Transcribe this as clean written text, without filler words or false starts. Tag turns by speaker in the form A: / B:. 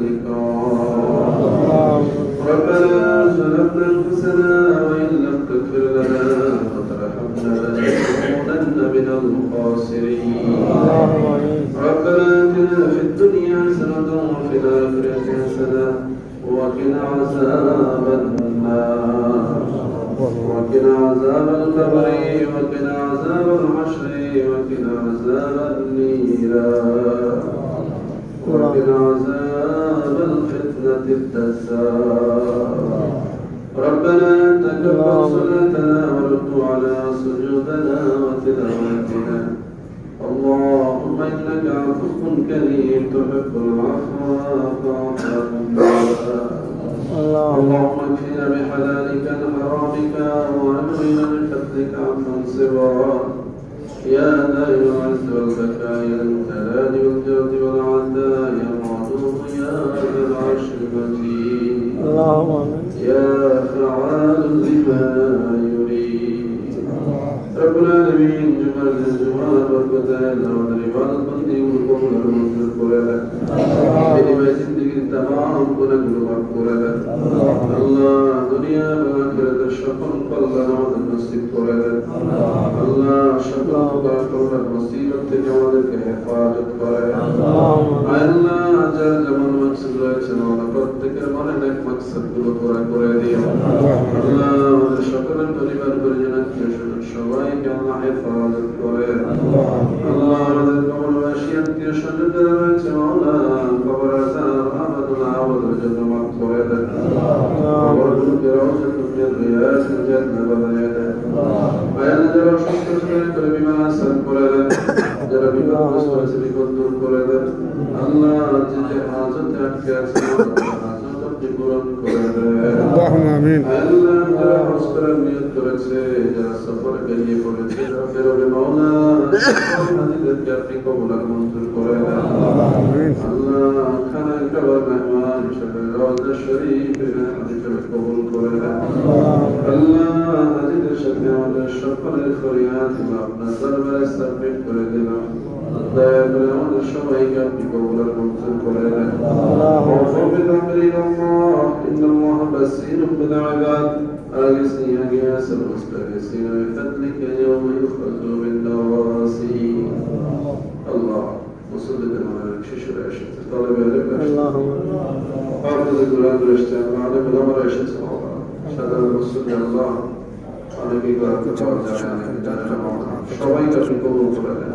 A: والإكرام. ربنا ظلمنا أنفسنا وإن لم تغفر لنا وترحمنا لنكونن من الخاسرين. ربنا آتنا في الدنيا حسنة وفي الآخرة حسنة وقنا عذاب النار وقنا عذاب القبر وقنا عذاب الحشر وقنا عذاب النيران وقنا عذاب الفتنة الدسار. ربنا تقبل صلاتنا ورد على سجودنا وتلاوتنا. اللهم إنك عفو كريم تحب العفو فاعف عنا. اللهم اكفنا بحلالك عن حرامك وأغننا بفضلك عمن سواك يا دائم العز والبكاء يا الجلال والجود والعزاء يا معصوم يا ذا العرش المجيد يا فعال لما يريد. رب العالمين جمال الجمال والبدائل والرباط البندي والقول المنزل قرآن بما زندگی تمام گناهگار مغفور الله دنیا و آخرت شکر الله نعمت نصیب قرآن الله شکر قرآن مصیبت جواد کے حفاظت قرآن الله جل جمال مقصد رچنا ونقد ذکر مانے مقصد قرآن قرآن الله شکر پریوار پرجنت شوائی کے اللہ حفاظت قرآن الله رضا واشیت کے شجر رچنا قبر عذاب أبد العوض وجد مغفرة وورد برعوشة من الرياس الجنة بضيادة وأنا جرى شخص شريك بما أسأل قرآن جرى بما أسأل سبيكون دون قرآن الله جد حاجت أكاس حاجت بقرآن قرآن اللهم آمين. الله جرى حسكر الميت قرآن جرى سفر كريه قرآن جرى بمولا حديث كافي قبول المنزل قرآن الله كان كبر مهمان شفاعة الشريف حديث قبول قرآن الله حديث شفاعة الشفر الخريات نصر ويستقبل قرآن دائما الشوائك بقبول المنزل قرآن وفر بالأمر الله إن الله بصير بالعباد آيسين أجياس المستغيثين بفضلك يوم يؤخذ بالنواصي. الله وصلت على ششر عشت طالب علم حافظ القرآن الاشتاق معلم الأمر عشت شهد الرسول الله على كيف أردت وعلى شوائك في قبول قرآن